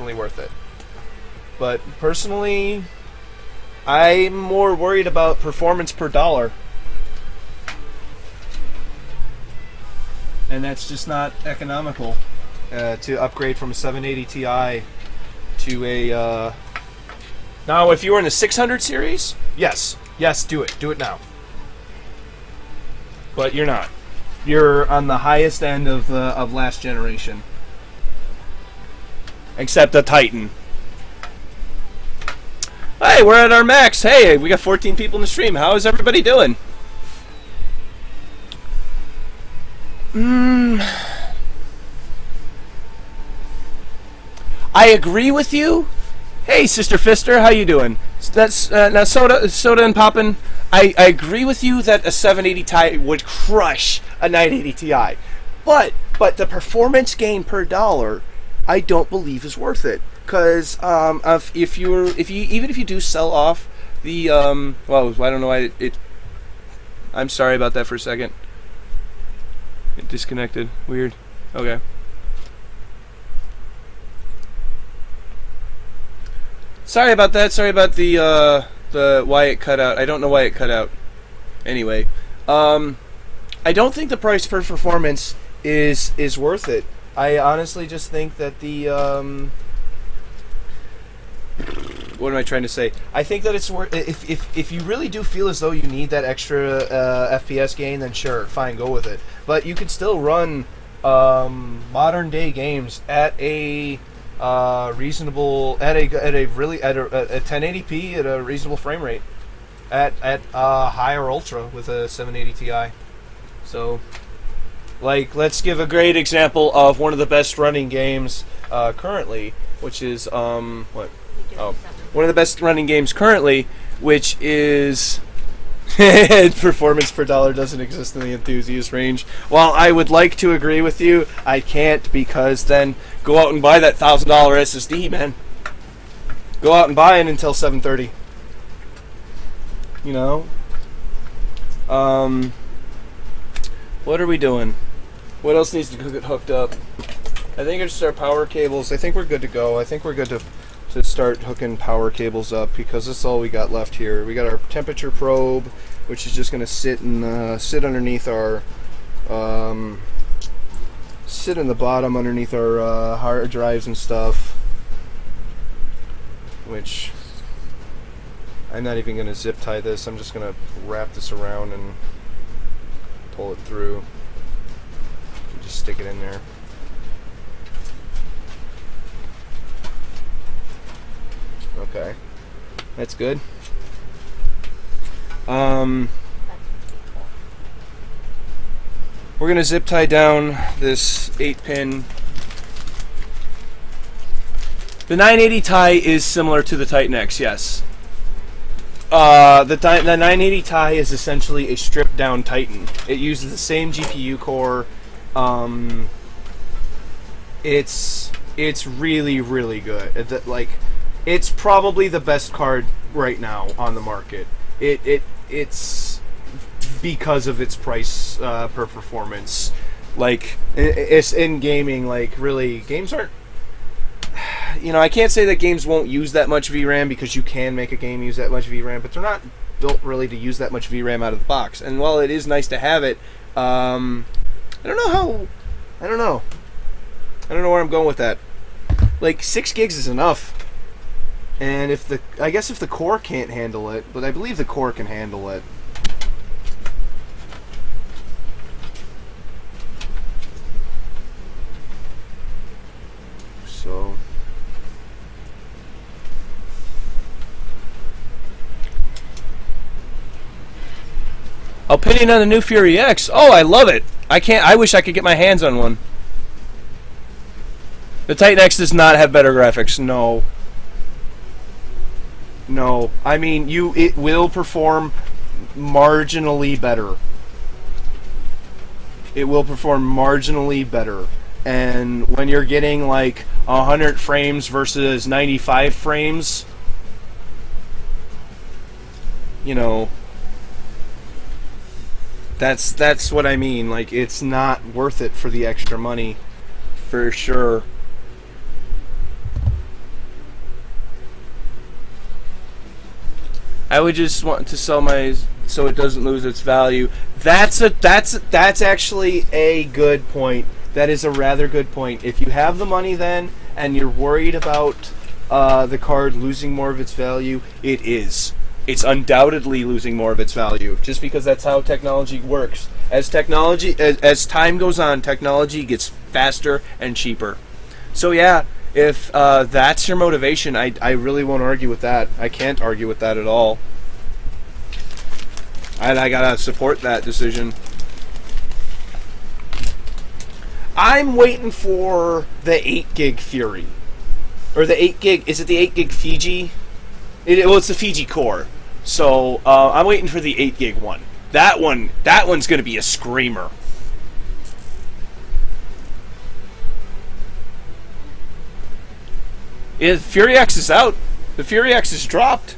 definitely worth it. But personally, I'm more worried about performance per dollar. And that's just not economical to upgrade from a 780 Ti to a... Now, if you were in the 600 series, yes, do it. Do it now. But you're not. You're on the highest end of last generation. Except the Titan. Hey, we're at our max. Hey, we got 14 people in the stream. How is everybody doing? I agree with you. Hey, Sister Fister, how you doing? That's now soda and poppin'. I agree with you that a 780 Ti would crush a 980 Ti, but the performance gain per dollar, I don't believe is worth it. Because if you do sell off the well, I don't know why it. I'm sorry about that for a second. It disconnected. Weird. Okay. Sorry about that. Sorry about the why it cut out. I don't know why it cut out. Anyway, I don't think the price per performance is worth it. I honestly just think that the what am I trying to say? I think that it's worth. If you really do feel as though you need that extra FPS gain, then sure, fine, go with it. But you can still run modern day games at a reasonable, at a 1080p at a reasonable frame rate, at high or ultra with a 780 Ti. So, like, let's give a great example of one of the best running games currently, which is what? Oh, one of the best running games currently, which is performance per dollar doesn't exist in the enthusiast range. While I would like to agree with you, I can't, because then go out and buy that $1,000 SSD, man. Go out and buy an Intel 730. You know? What are we doing? What else needs to get hooked up? I think it's just our power cables. I think we're good to go. I think we're good to start hooking power cables up, because that's all we got left here. We got our temperature probe, which is just going to sit underneath our sit in the bottom underneath our hard drives and stuff, which I'm not even going to zip tie this. I'm just going to wrap this around and pull it through and just stick it in there. Okay, that's good. We're gonna zip tie down this 8-pin. The 980 Ti is similar to the Titan X, yes. The 980 Ti is essentially a stripped down Titan. It uses the same GPU core. It's really, really good. It's probably the best card right now on the market. It's because of its price per performance. Like, it's in gaming. Like, really, games aren't. You know, I can't say that games won't use that much VRAM, because you can make a game use that much VRAM, but they're not built really to use that much VRAM out of the box. And while it is nice to have it, I don't know where I'm going with that. Like, 6 gigs is enough. And I guess if the core can't handle it, but I believe the core can handle it. So, opinion on the new Fury X? Oh, I love it. I wish I could get my hands on one. The Titan X does not have better graphics. No. No, I mean, it will perform marginally better. It will perform marginally better. And when you're getting like 100 frames versus 95 frames, you know, that's what I mean. Like, it's not worth it for the extra money, for sure. I would just want to sell my so it doesn't lose its value. That's actually a good point. That is a rather good point. If you have the money then and you're worried about the card losing more of its value, it is. It's undoubtedly losing more of its value just because that's how technology works. As time goes on, technology gets faster and cheaper. So yeah, if that's your motivation, I really won't argue with that. I can't argue with that at all. And I gotta support that decision. I'm waiting for the 8 gig Fury. Or the 8 gig, is it the 8 gig Fiji? It's the Fiji core. So I'm waiting for the 8 gig one. That one's gonna be a screamer. Fury X is out. The Fury X is dropped.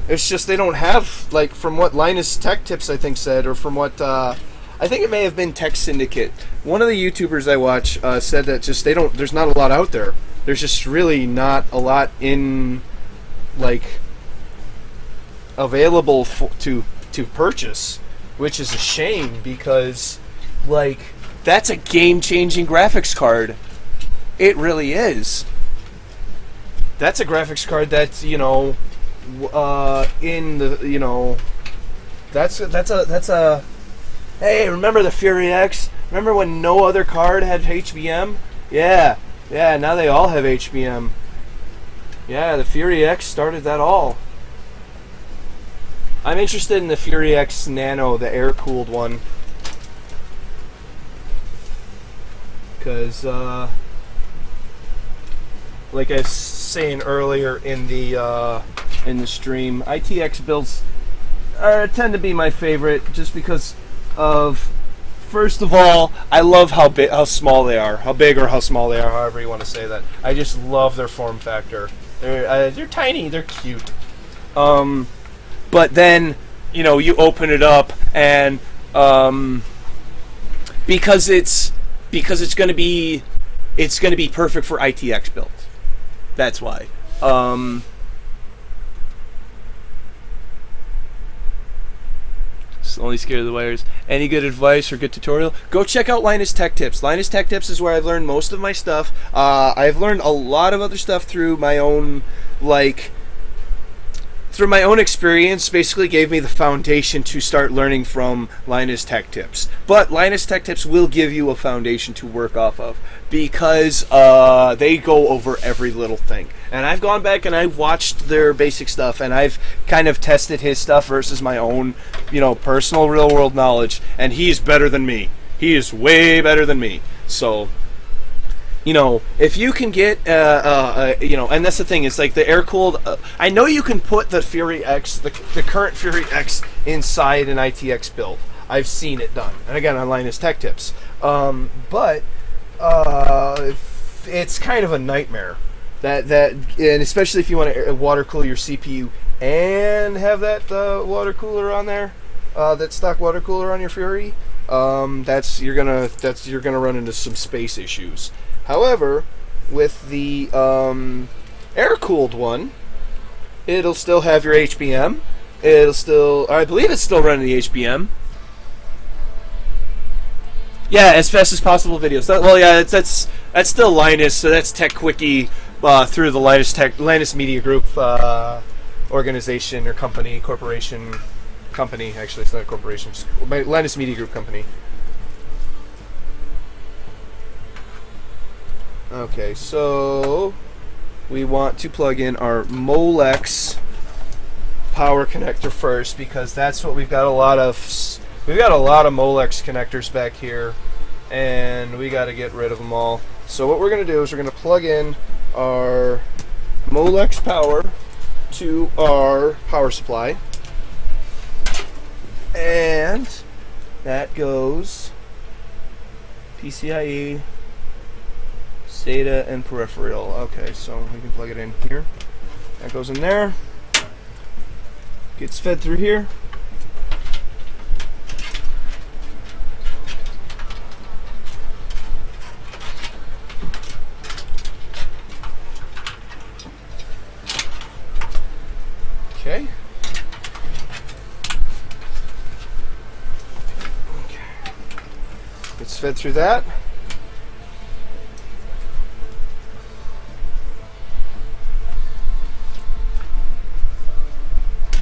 It's just they don't have, like, from what Linus Tech Tips I think said, or from what I think it may have been Tech Syndicate. One of the YouTubers I watch said that just there's not a lot out there. There's just really not a lot in, like, available to purchase, which is a shame because, like, that's a game-changing graphics card. It really is. That's a graphics card that's, you know, in the, you know, that's a. Hey, remember the Fury X? Remember when no other card had HBM? Yeah, now they all have HBM. Yeah, the Fury X started that all. I'm interested in the Fury X Nano, the air-cooled one. Because, like I was saying earlier in the stream, ITX builds tend to be my favorite just because of, first of all, I love how small they are, how big or how small they are, however you want to say that. I just love their form factor. They're tiny, they're cute. But then, you know, you open it up and because it's going to be perfect for ITX builds. That's why. Only scared of the wires. Any good advice or good tutorial? Go check out Linus Tech Tips. Linus Tech Tips is where I've learned most of my stuff. I've learned a lot of other stuff through my own, through my own experience. Basically gave me the foundation to start learning from Linus Tech Tips. But Linus Tech Tips will give you a foundation to work off of because they go over every little thing. And I've gone back and I've watched their basic stuff and I've kind of tested his stuff versus my own, you know, personal real world knowledge, and he's better than me. He is way better than me. So, you know, if you can get, you know, and that's the thing, it's like the air-cooled, I know you can put the Fury X, the current Fury X, inside an ITX build. I've seen it done. And again, on Linus Tech Tips. But it's kind of a nightmare. And especially if you want to water cool your CPU and have that water cooler on there, that stock water cooler on your Fury, you're gonna run into some space issues. However, with the air-cooled one, it'll still have your HBM. I believe it's still running the HBM. Yeah, as fast as possible videos. That's still Linus, so that's Tech Quickie through the Linus Media Group organization or corporation. Actually, it's not a corporation. It's Linus Media Group company. Okay, so we want to plug in our Molex power connector first because that's what we've got a lot of. We've got a lot of Molex connectors back here, and we got to get rid of them all. So what we're going to do is we're going to plug in our Molex power to our power supply, and that goes PCIe, SATA, and peripheral. Okay, so we can plug it in here. That goes in there. Gets fed through here. Okay. fed through that.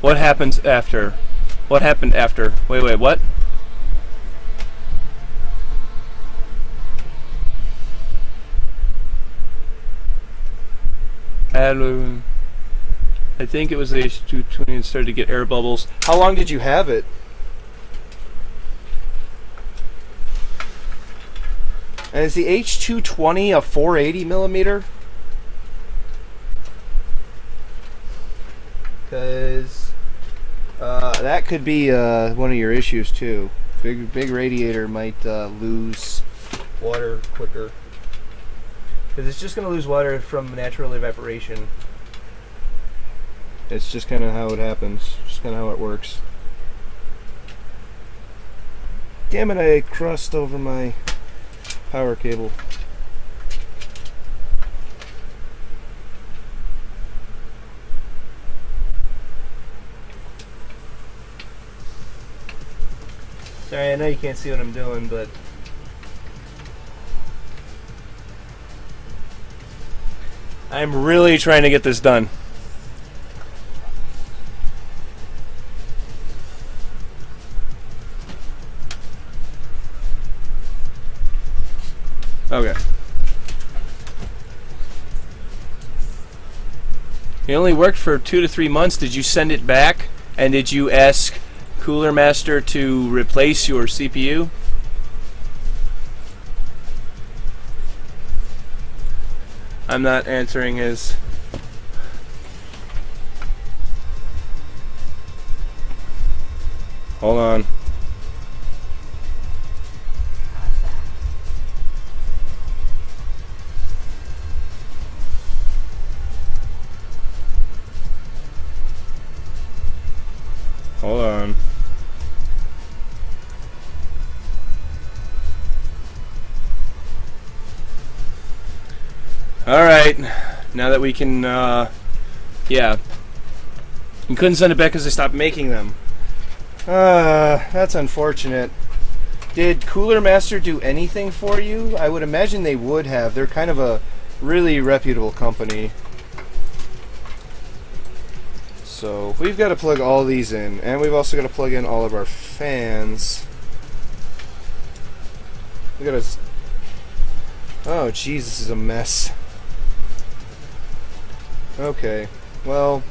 What happens after? What happened after? Wait, what? I think it was the H220 and started to get air bubbles. How long did you have it? And is the H220 a 480 millimeter? Because that could be one of your issues too. Big radiator might lose water quicker. Because it's just going to lose water from natural evaporation. It's just kind of how it happens. Just kind of how it works. Damn it, I crossed over my power cable. Sorry, I know you can't see what I'm doing, but I'm really trying to get this done. Okay. It only worked for 2 to 3 months. Did you send it back? And did you ask Cooler Master to replace your CPU? I'm not answering his. Hold on. Hold on. Alright, now that we can, yeah. You couldn't send it back because they stopped making them. that's unfortunate. Did Cooler Master do anything for you? I would imagine they would have. They're kind of a really reputable company. So we've got to plug all these in, and we've also got to plug in all of our fans. We got to. Oh, jeez, this is a mess. Okay, well.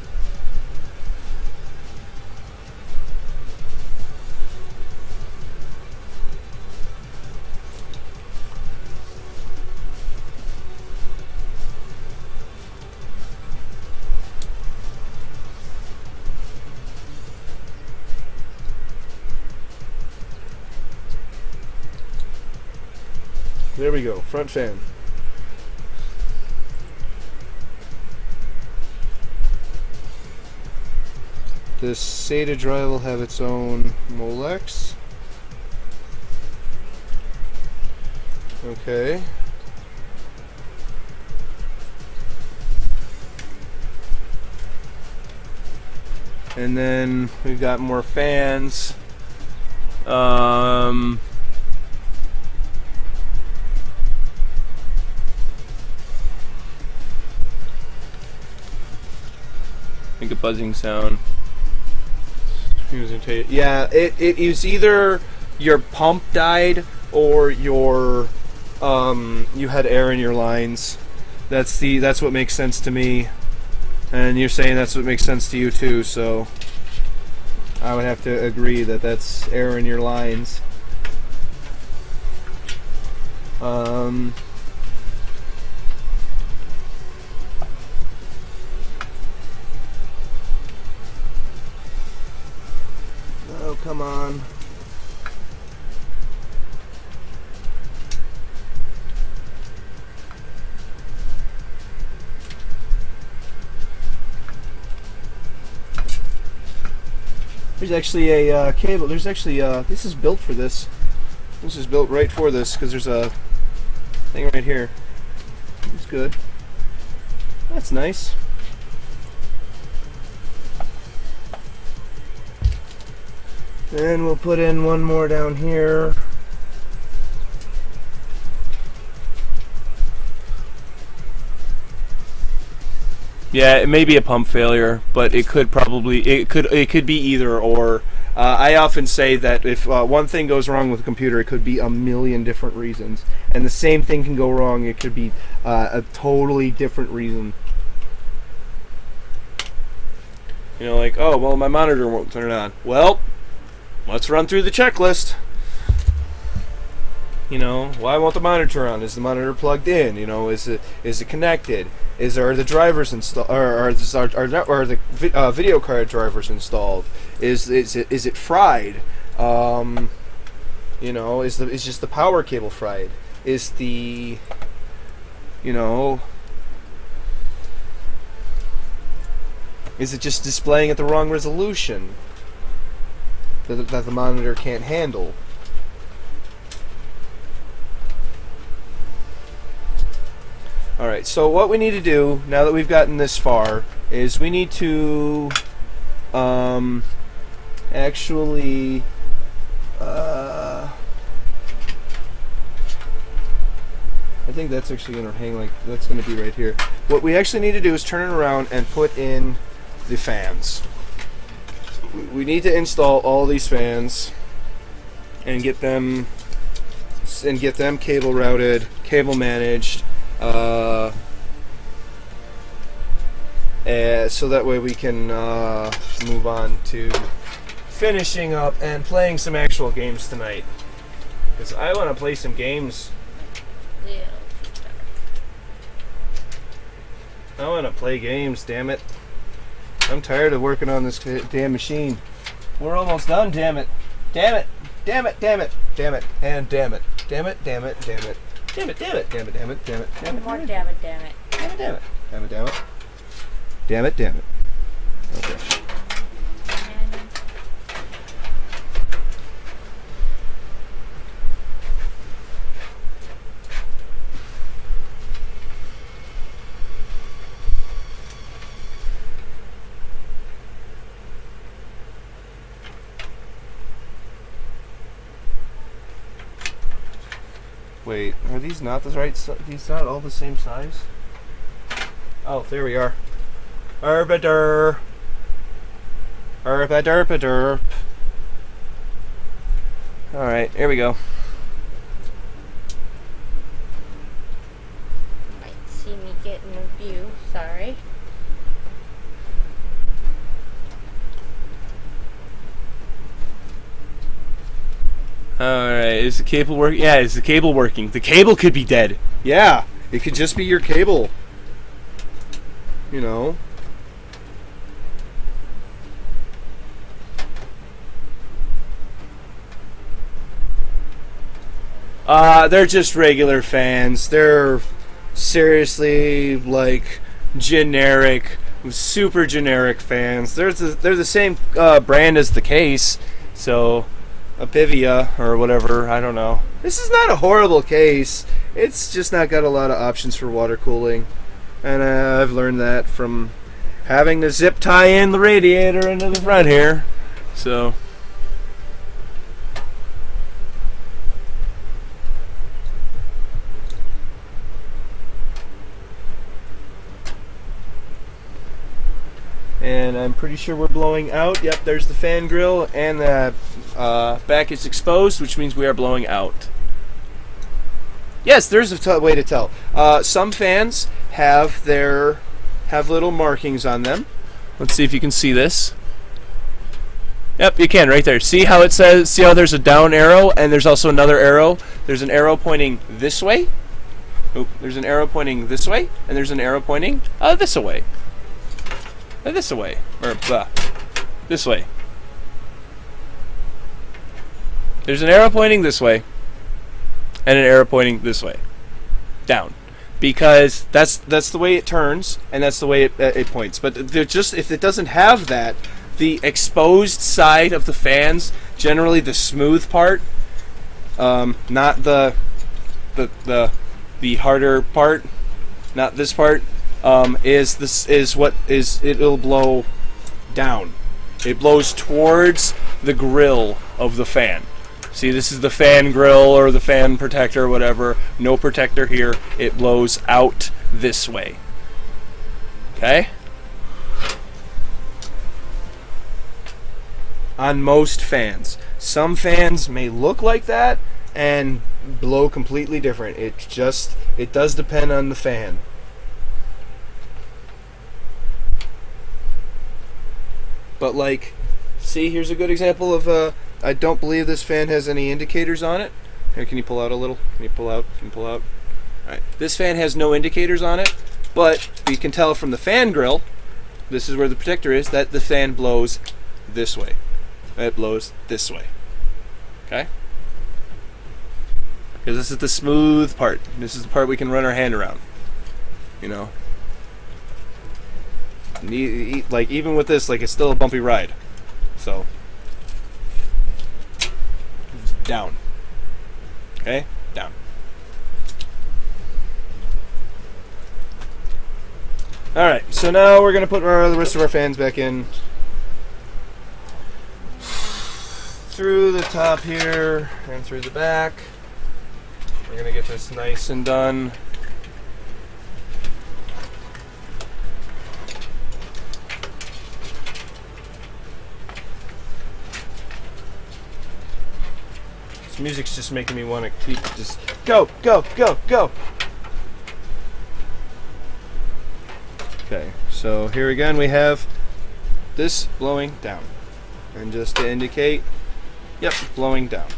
There we go, front fan. This SATA drive will have its own Molex. Okay. And then we've got more fans. Make a buzzing sound. Yeah, it was either your pump died or your you had air in your lines. That's what makes sense to me. And you're saying that's what makes sense to you too, so I would have to agree that that's air in your lines. Oh, come on. There's actually a cable. There's actually this is built for this. This is built right for this because there's a thing right here. It's good. That's nice. Then we'll put in one more down here. Yeah, it may be a pump failure, but it could be either or. I often say that if one thing goes wrong with a computer, it could be a million different reasons, and the same thing can go wrong. It could be a totally different reason. You know, like, oh well, my monitor won't turn on. Well, let's run through the checklist. You know, why won't the monitor on? Is the monitor plugged in? You know, is it connected? Are the drivers installed? Are the video card drivers installed? Is it fried? You know, is just the power cable fried? Is the, you know, is it just displaying at the wrong resolution that the monitor can't handle? Alright, so what we need to do, now that we've gotten this far, is we need to actually I think that's actually going to hang like, that's going to be right here. What we actually need to do is turn it around and put in the fans. We need to install all these fans and get them cable routed, cable managed, so that way we can move on to finishing up and playing some actual games tonight. Because I want to play some games. I want to play games, damn it. I'm tired of working on this damn machine. We're almost done, damn it. Damn it. Damn it, damn it, damn it, and damn it. Damn it, damn it, damn it. Damn it, damn it, damn it, damn it, damn it, damn it. More damn it, damn it. Damn it, damn it. Damn it, damn it. Damn it, damn it. Okay. Wait, are these not the right size? These not all the same size? Oh, there we are. Herbaderp. Herbaderpaderp. Alright, here we go. Might see me getting a view, sorry. Alright, is the cable working? Yeah, is the cable working? The cable could be dead. Yeah, it could just be your cable. You know. They're just regular fans. They're seriously like generic, super generic fans. They're the same brand as the case, so a Pivia or whatever. I don't know. This is not a horrible case. It's just not got a lot of options for water cooling, and I've learned that from having to zip tie in the radiator into the front here. So. And I'm pretty sure we're blowing out. Yep, there's the fan grill, and the back is exposed, which means we are blowing out. Yes, there's a way to tell. Some fans have little markings on them. Let's see if you can see this. Yep, you can right there. See how it says? See how there's a down arrow, and there's also another arrow. There's an arrow pointing this way. Oh, there's an arrow pointing this way, and there's an arrow pointing this way. This way, or this way. There's an arrow pointing this way, and an arrow pointing this way, down, because that's the way it turns, and that's the way it points. But just if it doesn't have that, the exposed side of the fans, generally the smooth part, not the harder part, not this part. It'll blow down. It blows towards the grill of the fan. See, this is the fan grill or the fan protector or whatever. No protector here. It blows out this way. Okay? on most fans. Some fans may look like that and blow completely different. It does depend on the fan. But like, see, here's a good example of I don't believe this fan has any indicators on it. Here, can you pull out a little? Can you pull out? Can you pull out? All right. This fan has no indicators on it, but we can tell from the fan grill, this is where the protector is, that the fan blows this way. It blows this way. Okay? Because this is the smooth part. This is the part we can run our hand around. You know? Like, even with this, like, it's still a bumpy ride. So, down. Okay? Down. Alright, so now we're going to put the rest of our fans back in. Through the top here and through the back. We're going to get this nice and done. This music's just making me want to keep just go, go, go, go. Okay, so here again we have this blowing down. And just to indicate, yep, blowing down.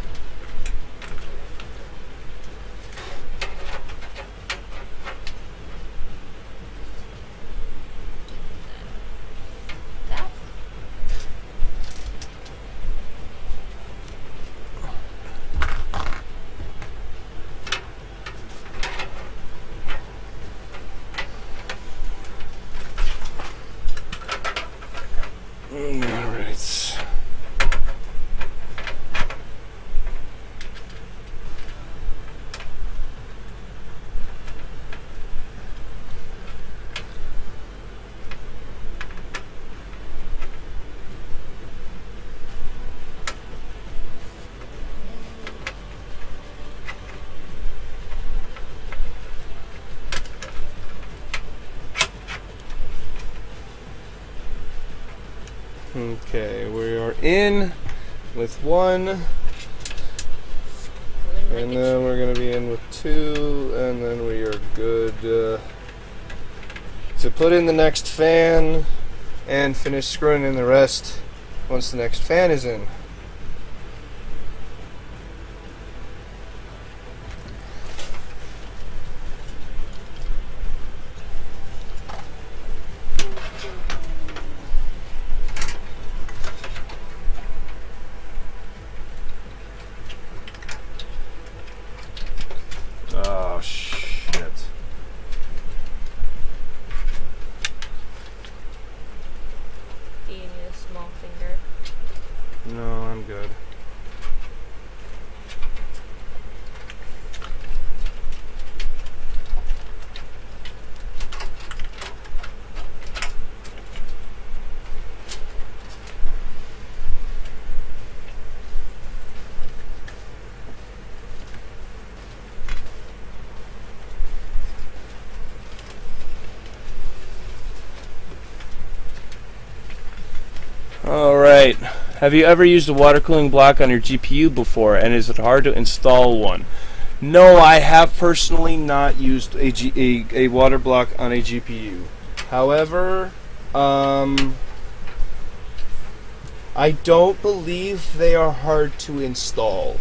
Alright. Okay, we are in with one, and then we're going to be in with two, and then we are good to put in the next fan and finish screwing in the rest once the next fan is in. Oh, shit. Do you need a small finger? No, I'm good. Alright. Have you ever used a water cooling block on your GPU before, and is it hard to install one? No, I have personally not used a water block on a GPU. However, I don't believe they are hard to install.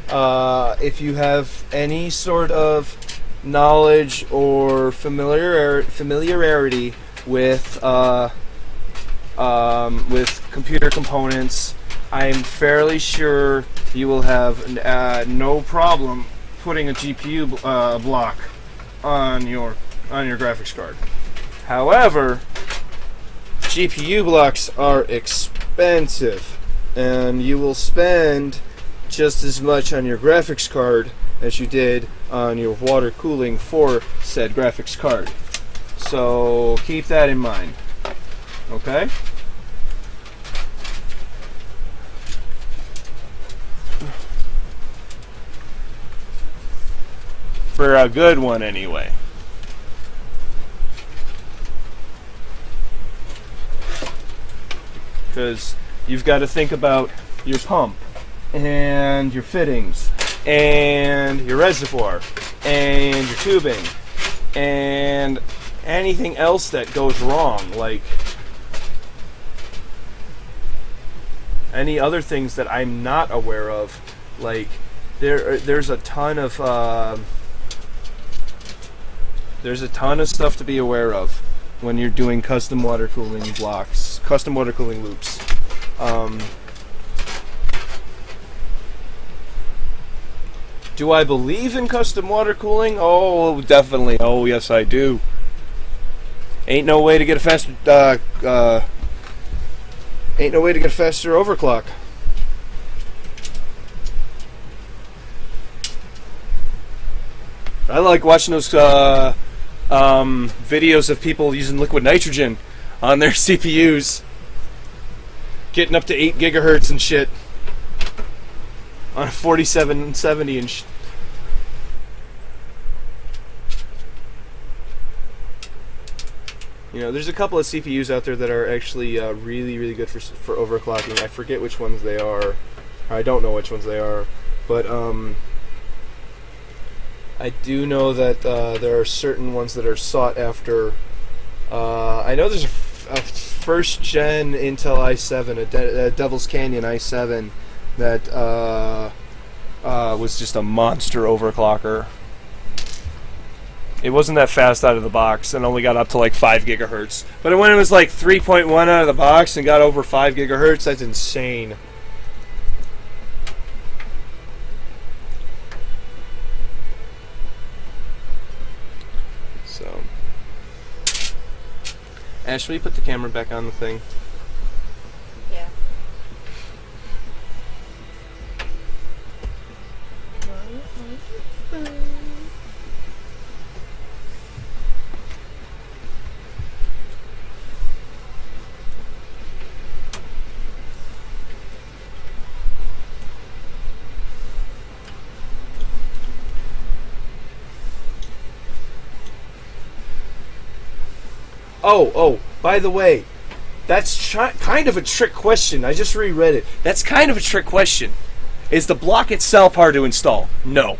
If you have any sort of knowledge or familiarity with computer components, I'm fairly sure you will have no problem putting a GPU block on your graphics card. However, GPU blocks are expensive, and you will spend just as much on your graphics card as you did on your water cooling for said graphics card. So keep that in mind. Okay? For a good one, anyway. Because you've got to think about your pump and your fittings and your reservoir and your tubing and anything else that goes wrong, like any other things that I'm not aware of. Like there's a ton of stuff to be aware of when you're doing custom water cooling blocks, custom water cooling loops. Do I believe in custom water cooling? Oh, definitely. Oh, yes, I do. Ain't no way to get a faster overclock. I like watching those videos of people using liquid nitrogen on their CPUs, getting up to 8 gigahertz and shit on a 4770 and You know, there's a couple of CPUs out there that are actually really, really good for overclocking. I forget which ones they are. I don't know which ones they are, but I do know that there are certain ones that are sought after. I know there's a first gen Intel i7, a Devil's Canyon i7, that was just a monster overclocker. It wasn't that fast out of the box and only got up to like 5 gigahertz. But when it was like 3.1 out of the box and got over 5 gigahertz, that's insane. So, Ash, will you put the camera back on the thing? Yeah. Oh, by the way, that's kind of a trick question. I just reread it. That's kind of a trick question. Is the block itself hard to install? No.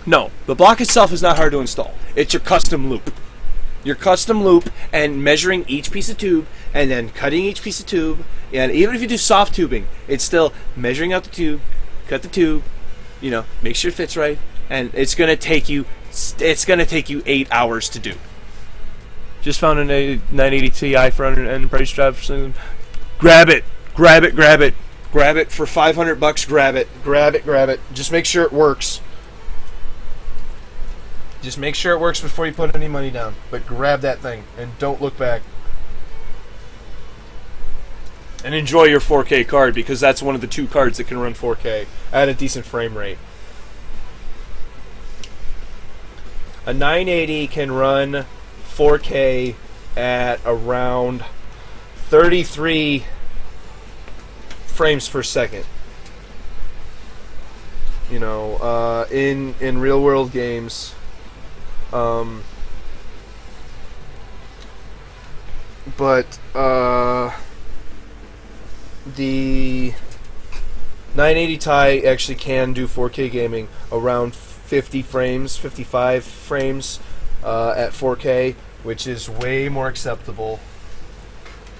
No, the block itself is not hard to install. It's your custom loop. Your custom loop and measuring each piece of tube and then cutting each piece of tube. And even if you do soft tubing, it's still measuring out the tube, cut the tube, you know, make sure it fits right. And it's going to take you 8 hours to do. Just found a 980 Ti for an enterprise drive. Grab it for $500. Grab it. Just make sure it works. Just make sure it works before you put any money down. But grab that thing and don't look back. And enjoy your 4K card, because that's one of the 2 cards that can run 4K at a decent frame rate. A 980 can run 4K at around 33 frames per second. You know, in real world games, but the 980 Ti actually can do 4K gaming around 50 frames, 55 frames at 4K, which is way more acceptable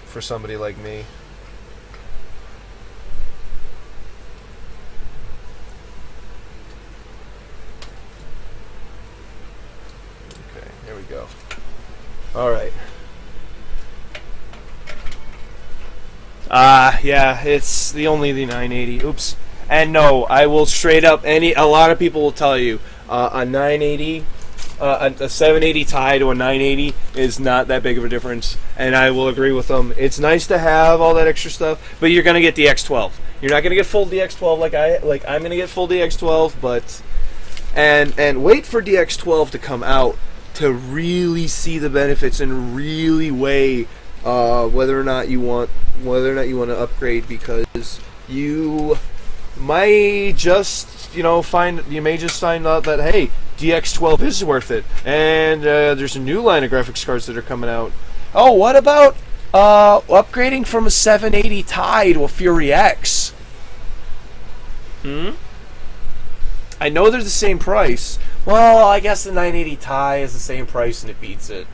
for somebody like me. Okay, here we go. All right. Yeah, it's the 980. Oops. And no, I will straight up, a lot of people will tell you, a 980, a 780 Ti to a 980 is not that big of a difference, and I will agree with them. It's nice to have all that extra stuff, but you're gonna get the X12. You're not gonna get full DX12 like I'm gonna get full DX12, but and wait for DX12 to come out to really see the benefits and really weigh whether or not you want to upgrade, because you may just find out that, hey, DX12 is worth it, and there's a new line of graphics cards that are coming out. Oh, what about Upgrading from a 780 Ti to a Fury X. I know they're the same price. Well, I guess the 980 Ti is the same price and it beats it.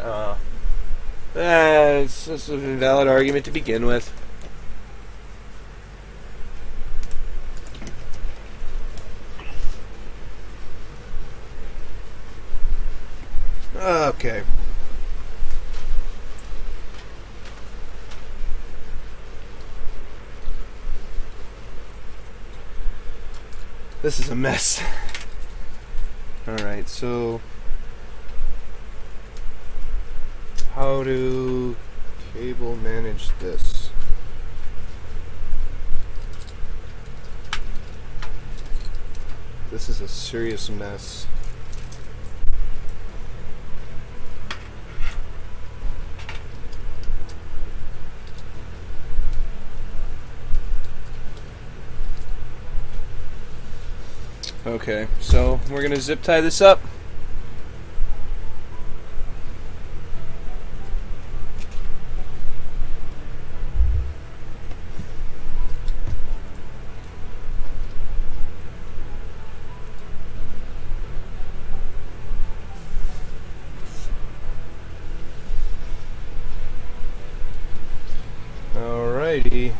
It's a valid argument to begin with. Okay. This is a mess. Alright, so how to cable manage this? This is a serious mess. Okay, so we're gonna zip tie this up. Alrighty.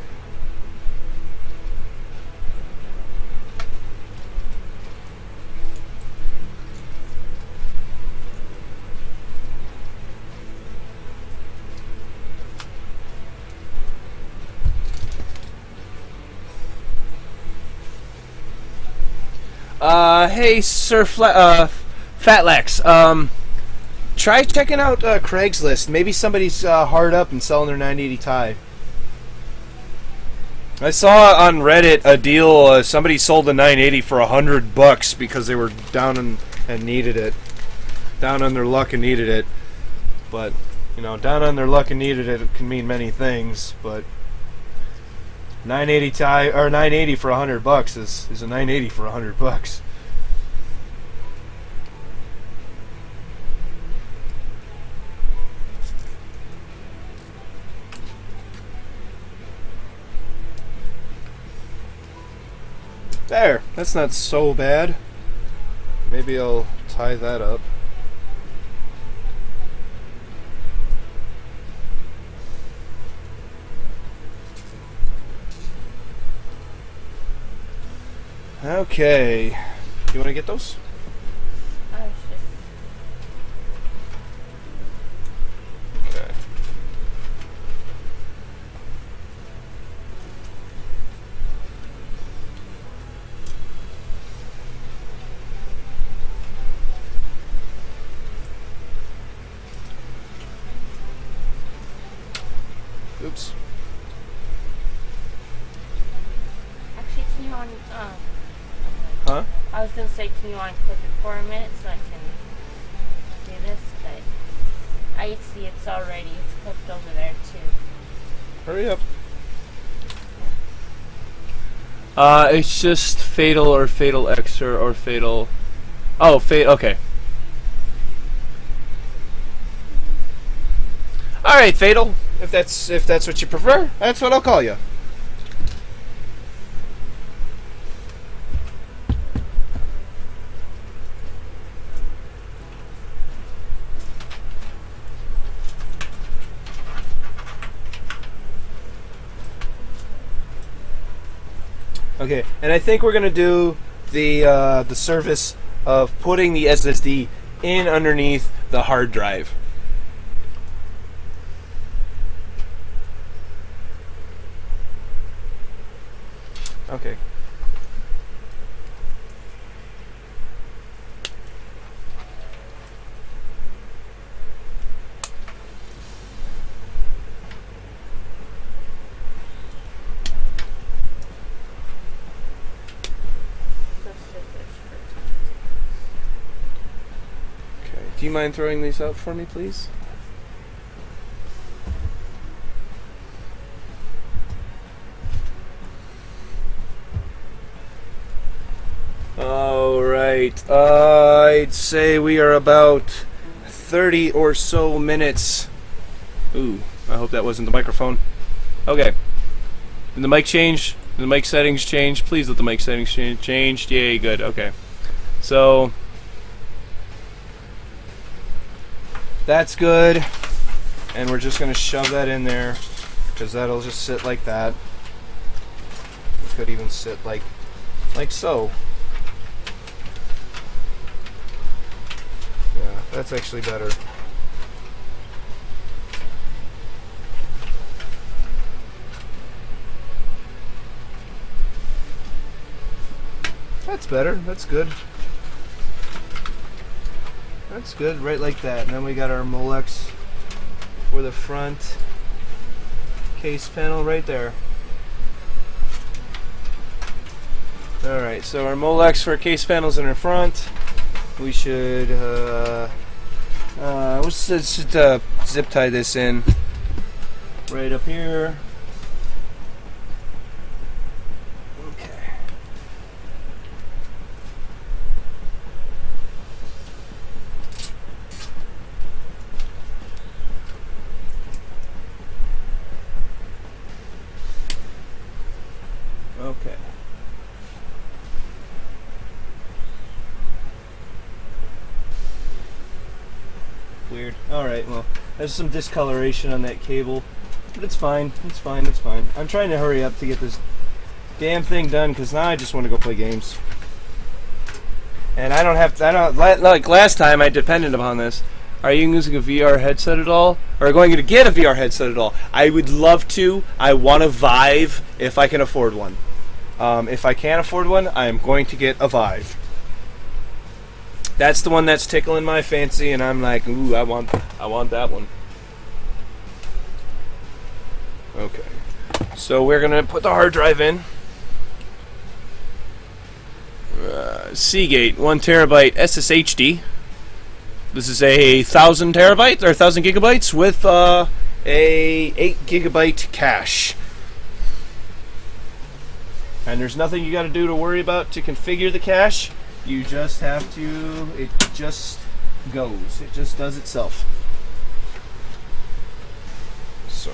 Hey, Sir Fatlex, Try checking out Craigslist. Maybe somebody's hard up and selling their 980 Ti. I saw on Reddit a deal, somebody sold a 980 for $100 Because they were down and needed it. Down on their luck and needed it. But, you know, down on their luck and needed it can mean many things, but 980 Ti or 980 for $100 is a 980 for $100. There, that's not so bad. Maybe I'll tie that up. Okay. You want to get those? I was just. Okay. Oops. Actually, can you Huh? I was gonna say, can you unclip it for a minute so I can do this? But I see it's clipped over there too. Hurry up. it's just Fatal or Fatal X or Fatal. Oh, okay. All right, Fatal. If that's what you prefer, that's what I'll call you. Okay, and I think we're gonna do the service of putting the SSD in underneath the hard drive. Okay. Okay. Do you mind throwing these out for me, please? All right. I'd say we are about 30 or so minutes. Ooh. I hope that wasn't the microphone. Okay. Did the mic change? Did the mic settings change? Please let the mic settings change. Yay, good. Okay. So that's good. And we're just going to shove that in there because that'll just sit like that. It could even sit like so. Yeah, that's actually better. That's better. That's good. That's good, right like that. And then we got our Molex for the front case panel right there. Alright, so our Molex for case panels in our front. We should let's zip tie this in right up here. Okay. Okay. Weird. Alright, well, there's some discoloration on that cable, but it's fine. It's fine. It's fine. I'm trying to hurry up to get this damn thing done because now I just want to go play games. And I don't have to, like last time I depended upon this. Are you using a VR headset at all? Or going to get a VR headset at all? I would love to. I want a Vive if I can afford one. If I can't afford one, I am going to get a Vive. That's the one that's tickling my fancy, and I'm like, ooh, I want that one. Okay, so we're gonna put the hard drive in. Seagate 1 terabyte SSHD. This is a 1,000 terabytes or 1,000 gigabytes with a 8 gigabyte cache. And there's nothing you got to do to worry about to configure the cache. You just have to, it just goes. It just does itself. So,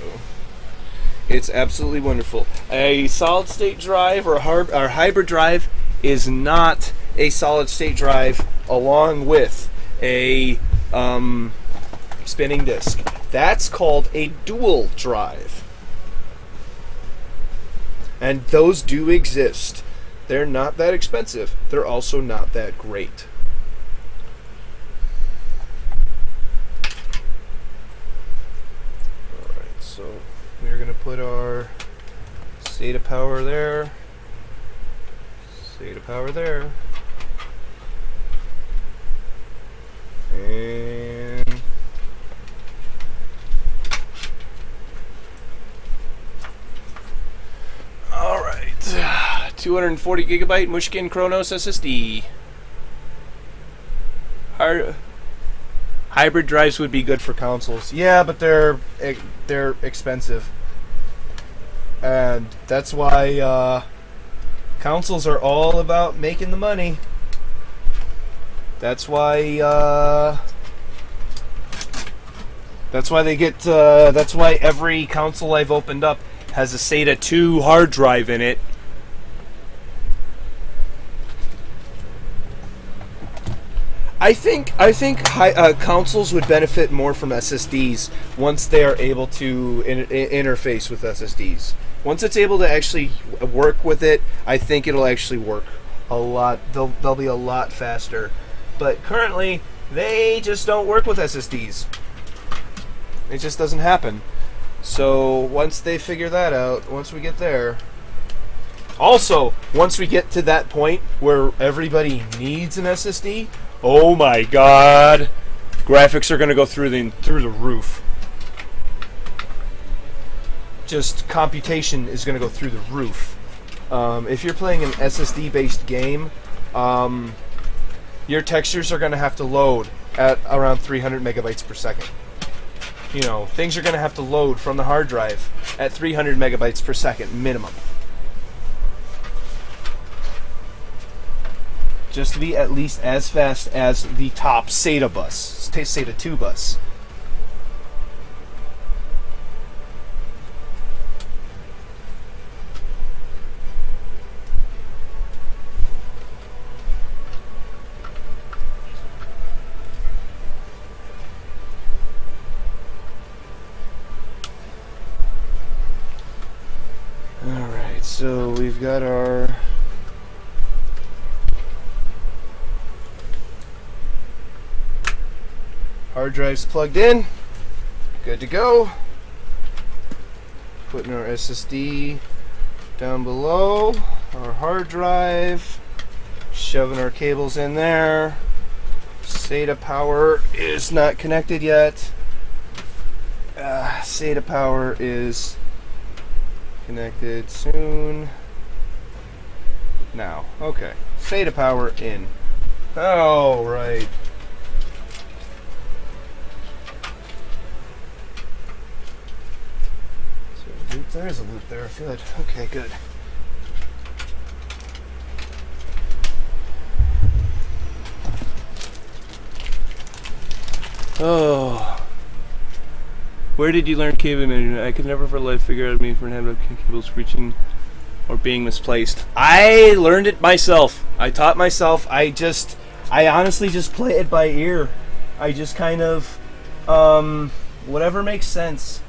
it's absolutely wonderful. A solid state drive or a hybrid drive is not a solid state drive along with a spinning disk. That's called a dual drive. And those do exist. They're not that expensive. They're also not that great. Alright, so we're going to put our SATA power there. SATA power there. And alright. 240 gigabyte Mushkin Kronos SSD. Hybrid drives would be good for consoles. Yeah, but they're expensive. And that's why consoles are all about making the money. That's why they get that's why every console I've opened up has a SATA 2 hard drive in it. I think consoles would benefit more from SSDs once they are able to interface with SSDs. Once it's able to actually work with it, I think it'll actually work a lot. They'll be a lot faster. But currently, they just don't work with SSDs. It just doesn't happen. So once they figure that out, once we get there. Also, once we get to that point where everybody needs an SSD, oh my God, graphics are going to go through the roof. Just computation is going to go through the roof. If you're playing an SSD-based game, your textures are going to have to load at around 300 megabytes per second. You know, things are going to have to load from the hard drive at 300 megabytes per second minimum. Just to be at least as fast as the top SATA bus, SATA 2 bus. so we've got our hard drives plugged in. Good to go. Putting our SSD down below, our hard drive, shoving our cables in there. SATA power is not connected yet. SATA power is connected soon. Now, okay. SATA power in. All right. So loop, there is a loop there. Good. Okay, good. Oh. Where did you learn cable management? I could never for life figure out a meaning for handheld cables reaching or being misplaced. I learned it myself. I taught myself. I honestly just play it by ear. I just kind of, whatever makes sense.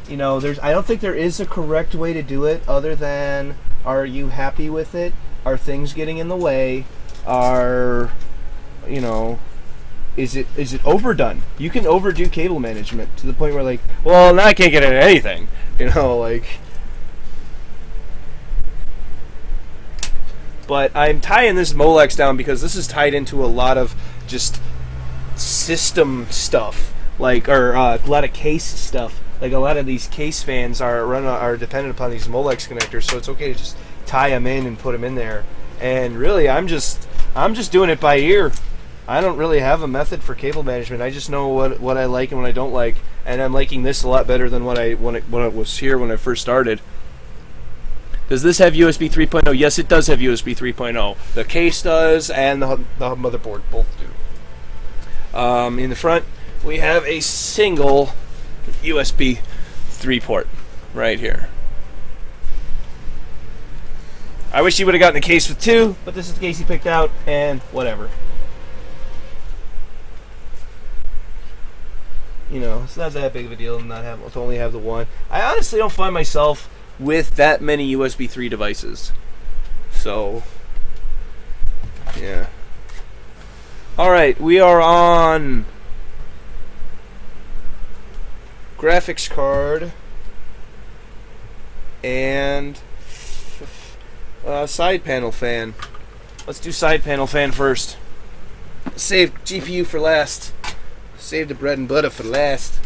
You know, I don't think there is a correct way to do it other than, are you happy with it? Are things getting in the way? You know, is it overdone? You can overdo cable management to the point where, like, well, now I can't get into anything. You know, like. But I'm tying this Molex down because this is tied into a lot of just system stuff, like, or a lot of case stuff. Like, a lot of these case fans are dependent upon these Molex connectors, so it's okay to just tie them in and put them in there. And really, I'm just doing it by ear. I don't really have a method for cable management. I just know what I like and what I don't like, and I'm liking this a lot better than when it was here when I first started. Does this have USB 3.0? Yes, it does have USB 3.0. The case does, and the motherboard both do. In the front, we have a single USB 3 port right here. I wish he would have gotten the case with two, but this is the case he picked out, and whatever. You know, it's not that big of a deal to only have the one. I honestly don't find myself with that many USB 3 devices. So, yeah. Alright, we are on graphics card and side panel fan. Let's do side panel fan first. Save GPU for last. Save the bread and butter for last.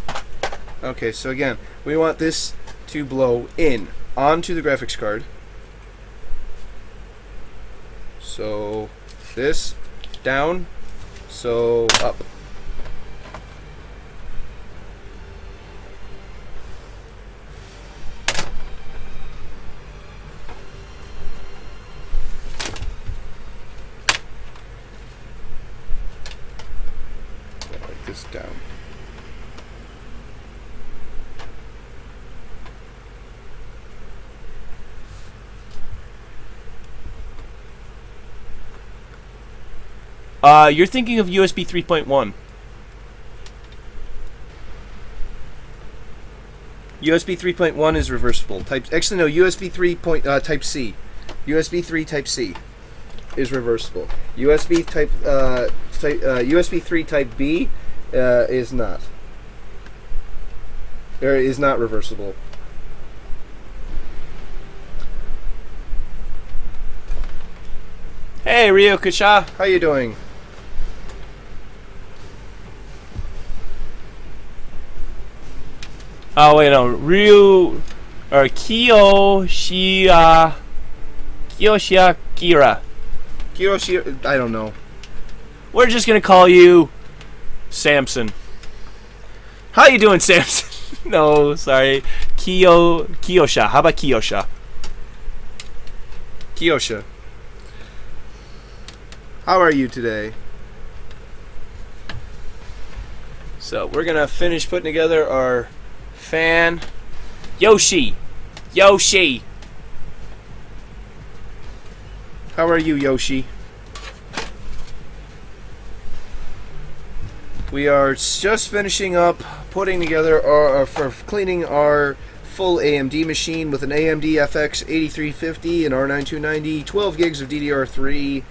Okay, so again, we want this to blow in onto the graphics card. So this down, so up. Like this down. You're thinking of USB 3.1. USB 3.1 is reversible. Actually, no. USB 3 Type C. USB 3 Type C is reversible. USB USB 3 Type B is not. Or is not reversible. Hey, Ryo Kasha. How you doing? Oh wait, no, Ryu or Kiyoshia Kira. Kiyoshi, I don't know. We're just gonna call you Samson. How you doing, Samson? No, sorry, Kiyosha. How about Kiyosha? Kiyosha. How are you today? So we're gonna finish putting together our fan. Yoshi. How are you, Yoshi? We are just finishing up putting together for cleaning our full AMD machine with an AMD FX 8350 and R9 290, 12 gigs of DDR3,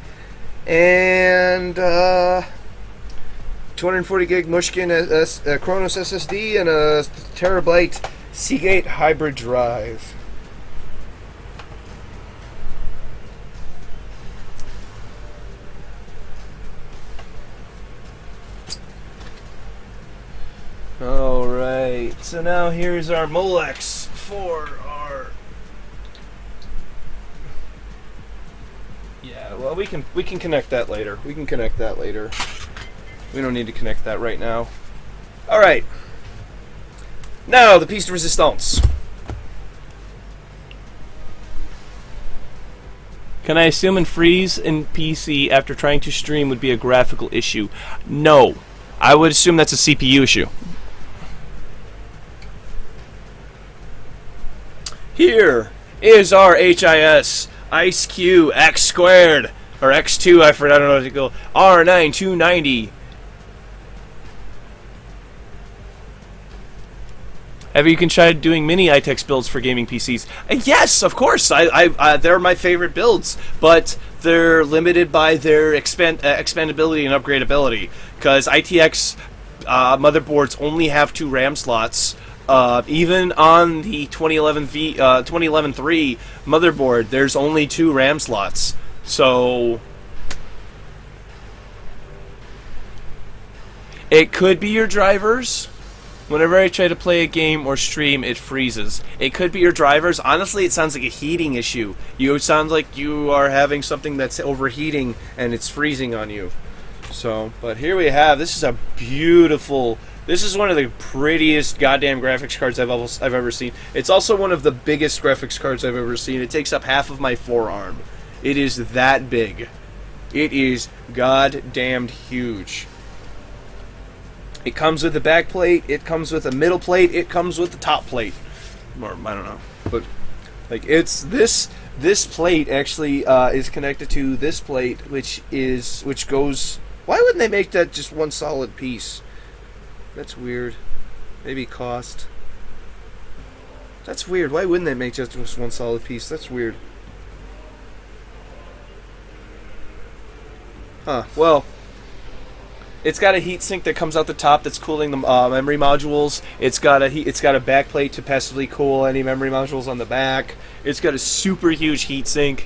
and 240 gig Mushkin Kronos SSD and a terabyte Seagate hybrid drive. Alright, so now here's our Molex for our... Yeah, well we can connect that later. We can connect that later. We don't need to connect that right now. Alright. Now the piece de resistance. Can I assume in freeze in PC after trying to stream would be a graphical issue? No. I would assume that's a CPU issue. Here is our HIS IceQ X squared or X2. I don't know what to go. R9 290. Have you tried doing mini iTex builds for gaming PCs? Yes, of course. They're my favorite builds, but they're limited by their expandability and upgradability. Because ITX motherboards only have 2 RAM slots. Even on the 2011-3 motherboard, there's only 2 RAM slots. So it could be your drivers. Whenever I try to play a game or stream, it freezes. It could be your drivers. Honestly, it sounds like a heating issue. It sounds like you are having something that's overheating and it's freezing on you. So, but here we have, this is a beautiful, this is one of the prettiest goddamn graphics cards I've ever seen. It's also one of the biggest graphics cards I've ever seen. It takes up half of my forearm. It is that big. It is goddamned huge. It comes with a back plate, it comes with a middle plate, it comes with the top plate. Or, I don't know. But, like, it's, this plate actually is connected to this plate, which goes, why wouldn't they make that just one solid piece? That's weird. Maybe cost. That's weird. Why wouldn't they make just one solid piece? That's weird. Huh, well... It's got a heatsink that comes out the top that's cooling the memory modules. It's got a back plate to passively cool any memory modules on the back. It's got a super huge heatsink.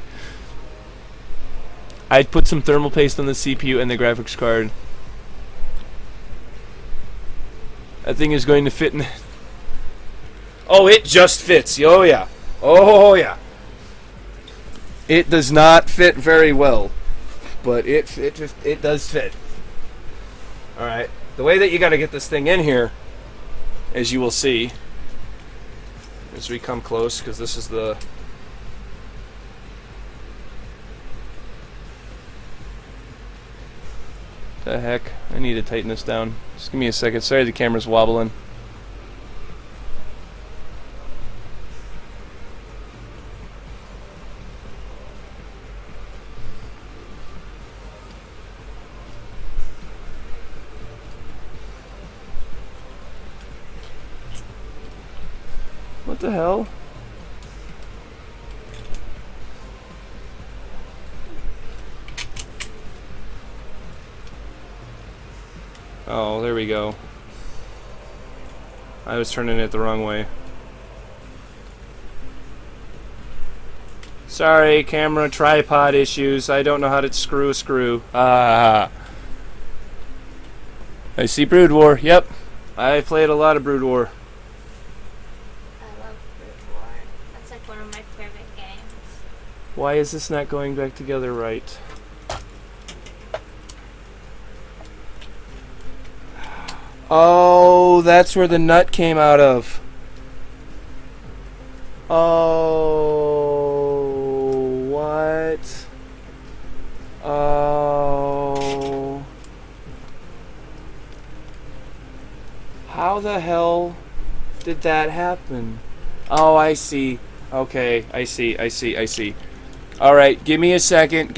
I'd put some thermal paste on the CPU and the graphics card. That thing is going to fit in. Oh, it just fits. Oh yeah. Oh yeah. It does not fit very well, but it does fit. Alright, the way that you gotta get this thing in here, as you will see, as we come close, because this is the... The heck? I need to tighten this down. Just give me a second. Sorry the camera's wobbling. What the hell? Oh, there we go. I was turning it the wrong way. Sorry, camera tripod issues. I don't know how to screw a screw. Ah. I see Brood War. Yep. I played a lot of Brood War. Why is this not going back together right? Oh, that's where the nut came out of. Oh, what? Oh. How the hell did that happen? Oh, I see. Okay, I see. Alright, give me a second.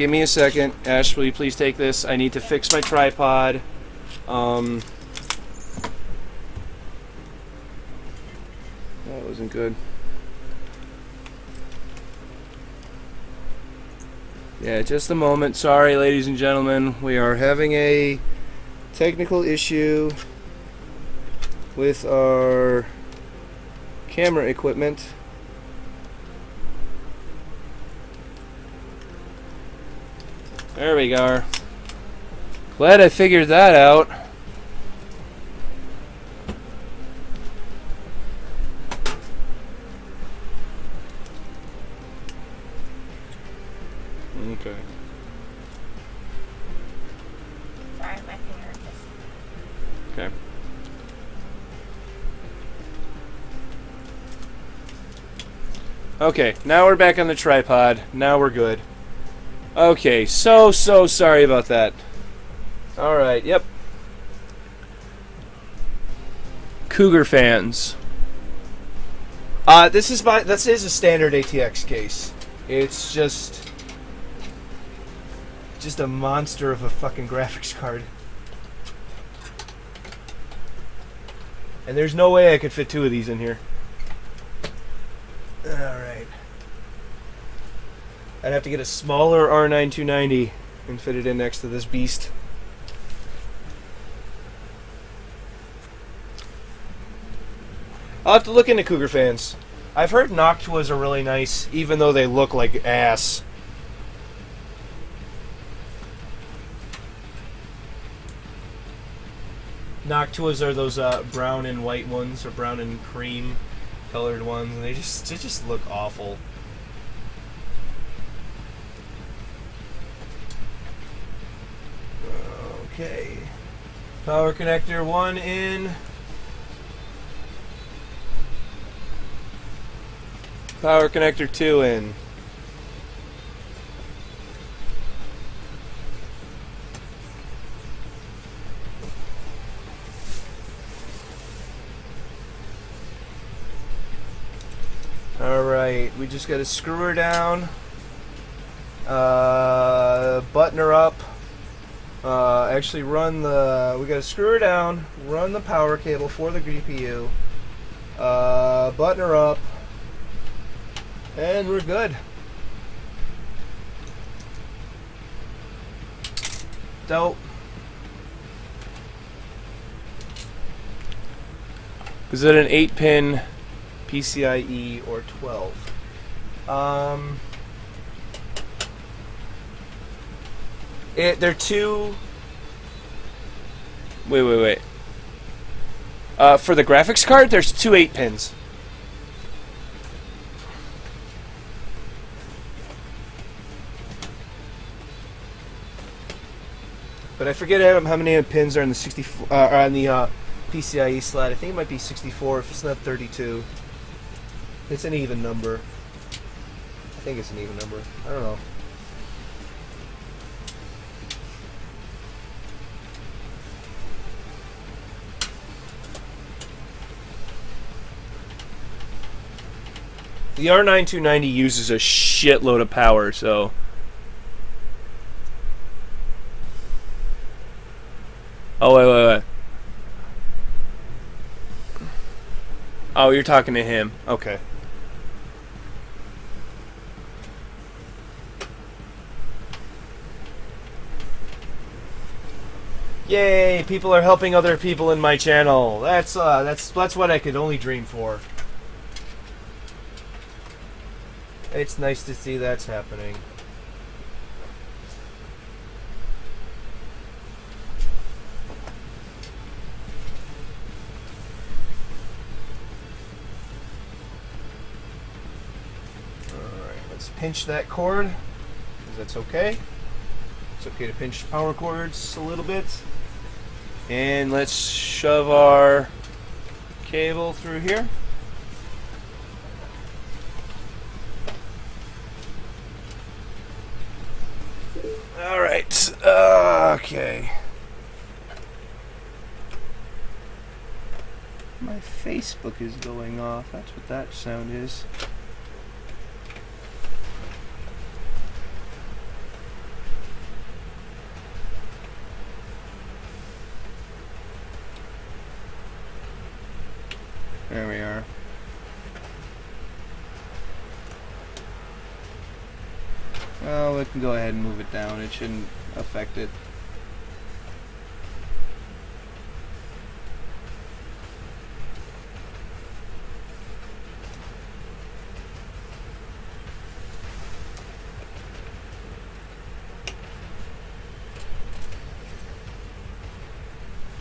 Ash, will you please take this? I need to fix my tripod. That wasn't good. Yeah, just a moment. Sorry, ladies and gentlemen. We are having a technical issue with our camera equipment. There we go. Glad I figured that out. Okay. Sorry, my finger just. Okay. Okay, now we're back on the tripod. Now we're good. Okay, so sorry about that. Alright, yep. Cougar fans. This is a standard ATX case. It's just a monster of a fucking graphics card. And there's no way I could fit 2 of these in here. Alright. I'd have to get a smaller R9 290 and fit it in next to this beast. I'll have to look into Cougar fans. I've heard Noctuas are really nice, even though they look like ass. Noctuas are those brown and white ones, or brown and cream colored ones, and they just look awful. Okay. Power connector 1 in. Power connector 2 in. Alright, we just gotta screw her down, button her up, actually we gotta screw her down, run the power cable for the GPU, button her up, and we're good. Dope. Is it an 8-pin PCIe or 12? They're two. Wait. For the graphics card, there's 2 8-pins. But I forget how many pins are in the 64 on the PCIe slot. I think it might be 64 if it's not 32. It's an even number. I think it's an even number. I don't know. The R9 290 uses a shitload of power, so... Oh, wait. Oh, you're talking to him. Okay. Yay! People are helping other people in my channel. That's what I could only dream for. It's nice to see that's happening. Alright, let's pinch that cord, because that's okay. It's okay to pinch power cords a little bit. And let's shove our cable through here. Alright, okay. My Facebook is going off. That's what that sound is. There we are. Well, we can go ahead and move it down. It shouldn't affect it.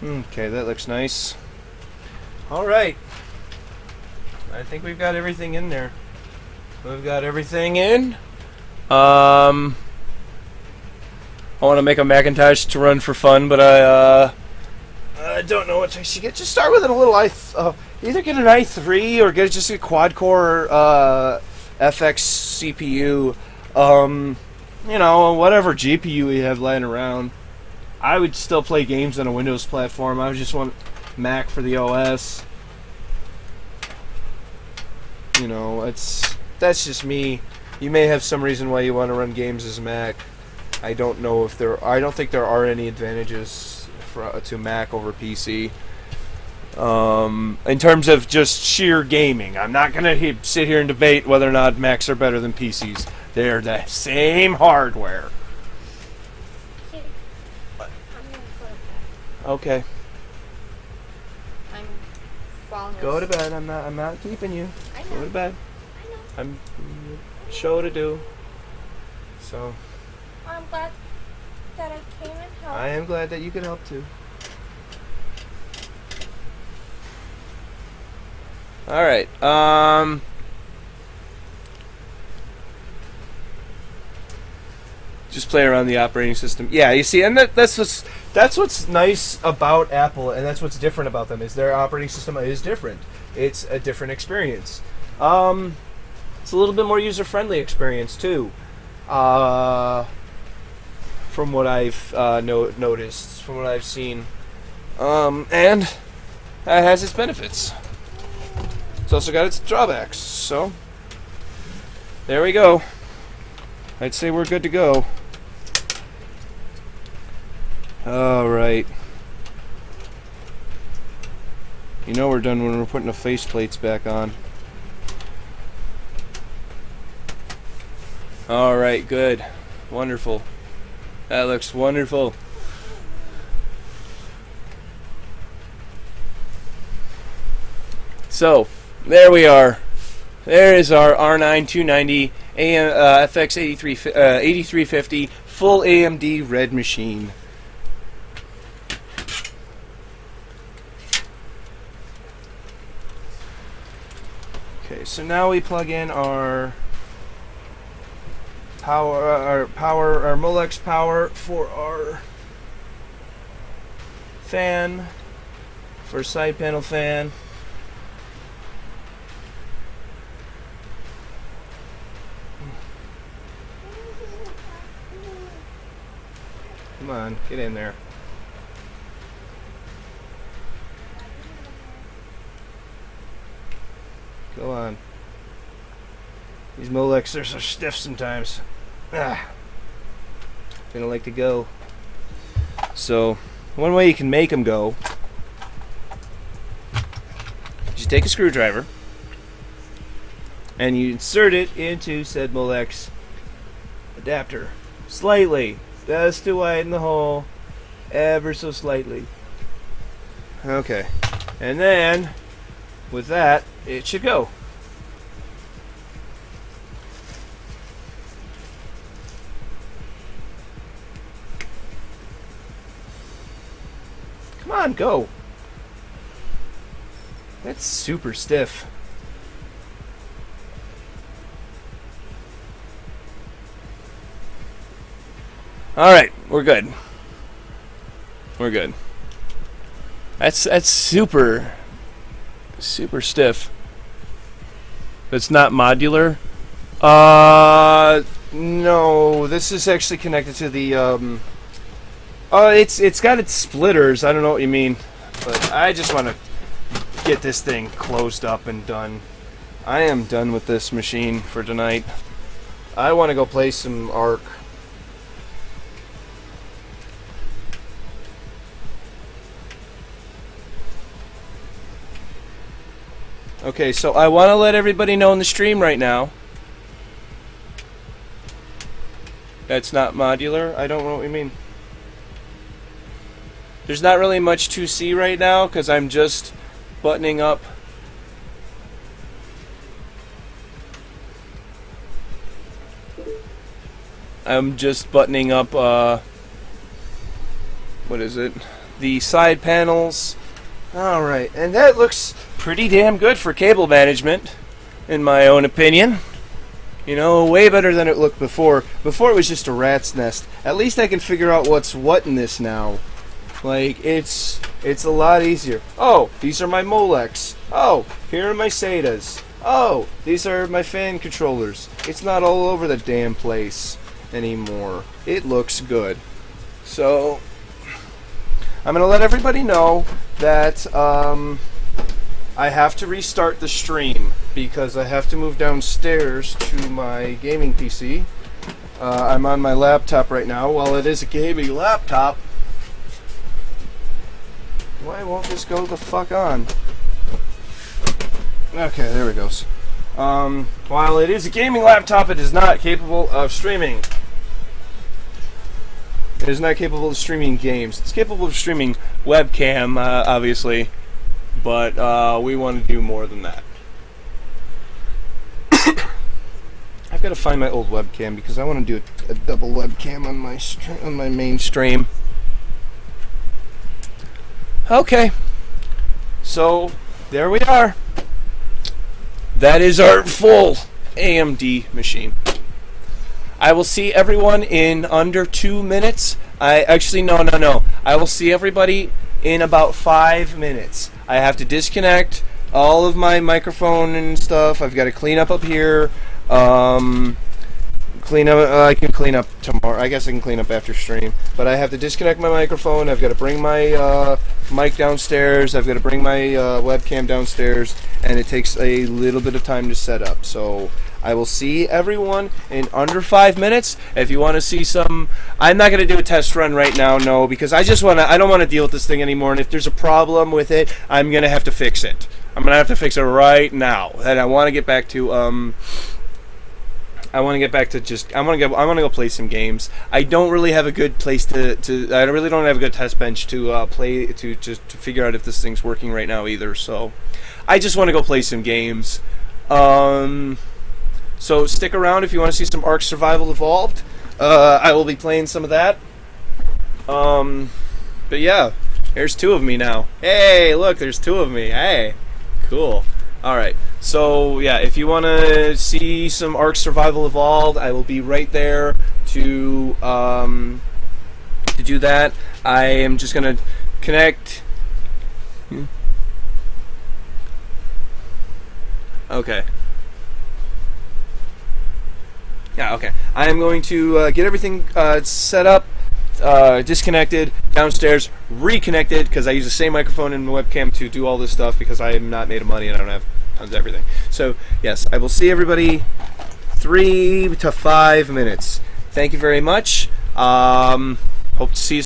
Okay, that looks nice. All right. I think we've got everything in there. We've got everything in. I want to make a Macintosh to run for fun, but I don't know what I should get. Just start with a little either get an i3 or get just a quad-core FX CPU. You know, whatever GPU you have lying around. I would still play games on a Windows platform. I would just want Mac for the OS. You know, that's just me. You may have some reason why you want to run games as Mac. I don't think there are any advantages to Mac over PC. In terms of just sheer gaming, I'm not gonna sit here and debate whether or not Macs are better than PCs. They're the same hardware. Okay. I'm falling Go to asleep. bed. I'm not keeping you. I know. Go to bed. I know. I'm show to do. So I'm glad that I came and helped. I am glad that you could help too. All right. Just play around the operating system. Yeah, you see, and that's what's nice about Apple, and that's what's different about them is their operating system is different. It's a different experience. It's a little bit more user-friendly experience too. From what I've noticed, from what I've seen, and it has its benefits. It's also got its drawbacks. So there we go. I'd say we're good to go. All right. You know we're done when we're putting the faceplates back on. All right, good. Wonderful. That looks wonderful. So, there we are. There is our R9 290 FX 8350 full AMD red machine. Okay, so now we plug in our our Molex power for our fan, for side panel fan. Come on, get in there. Go on. These Molex are so stiff sometimes. They don't like to go. So, one way you can make them go is you take a screwdriver and you insert it into said Molex adapter slightly, just to widen the hole ever so slightly. Okay, and then with that, it should go. Come on, go. That's super stiff. Alright, we're good. We're good. That's super stiff. It's not modular. No, this is actually connected to the it's got its splitters. I don't know what you mean, but I just want to get this thing closed up and done. I am done with this machine for tonight. I want to go play some Ark. Okay, so I want to let everybody know in the stream right now That's not modular? I don't know what you mean. There's not really much to see right now because I'm just buttoning up. I'm just buttoning up, what is it? The side panels. Alright, and that looks pretty damn good for cable management, in my own opinion. You know, way better than it looked before. Before it was just a rat's nest. At least I can figure out what's what in this now. Like, it's a lot easier. Oh, these are my Molex. Oh, here are my SATAs. Oh, these are my fan controllers. It's not all over the damn place anymore. It looks good. So, I'm going to let everybody know that I have to restart the stream because I have to move downstairs to my gaming PC. I'm on my laptop right now. While it is a gaming laptop, why won't this go the fuck on? Okay, there it goes. While it is a gaming laptop, it is not capable of streaming. It is not capable of streaming games. It's capable of streaming webcam, obviously, but we want to do more than that. I've got to find my old webcam because I want to do a double webcam on my main stream. Okay, so there we are. That is our full AMD machine. I will see everyone in under 2 minutes. No. I will see everybody in about 5 minutes. I have to disconnect all of my microphone and stuff. I've got to clean up here. Clean up. I can clean up tomorrow. I guess I can clean up after stream. But I have to disconnect my microphone. I've got to bring my mic downstairs. I've got to bring my webcam downstairs, and it takes a little bit of time to set up. So I will see everyone in under 5 minutes. If you want to see some, I'm not going to do a test run right now, no, because I don't want to deal with this thing anymore. And if there's a problem with it, I'm going to have to fix it. I'm going to have to fix it right now. And I want to get back to I want to go play some games. I don't really have a good place I really don't have a good test bench to play to figure out if this thing's working right now either. So I just want to go play some games. So stick around if you want to see some Ark Survival Evolved. I will be playing some of that. But yeah, there's 2 of me now. Hey, look, there's 2 of me. Hey, cool. Alright, so yeah, if you want to see some Ark Survival Evolved, I will be right there to do that. I am just going to connect. Okay. Yeah, okay. I am going to get everything set up, disconnected, downstairs, reconnected, because I use the same microphone and webcam to do all this stuff because I am not made of money and I don't have tons of everything. So, yes, I will see everybody 3 to 5 minutes. Thank you very much. Hope to see you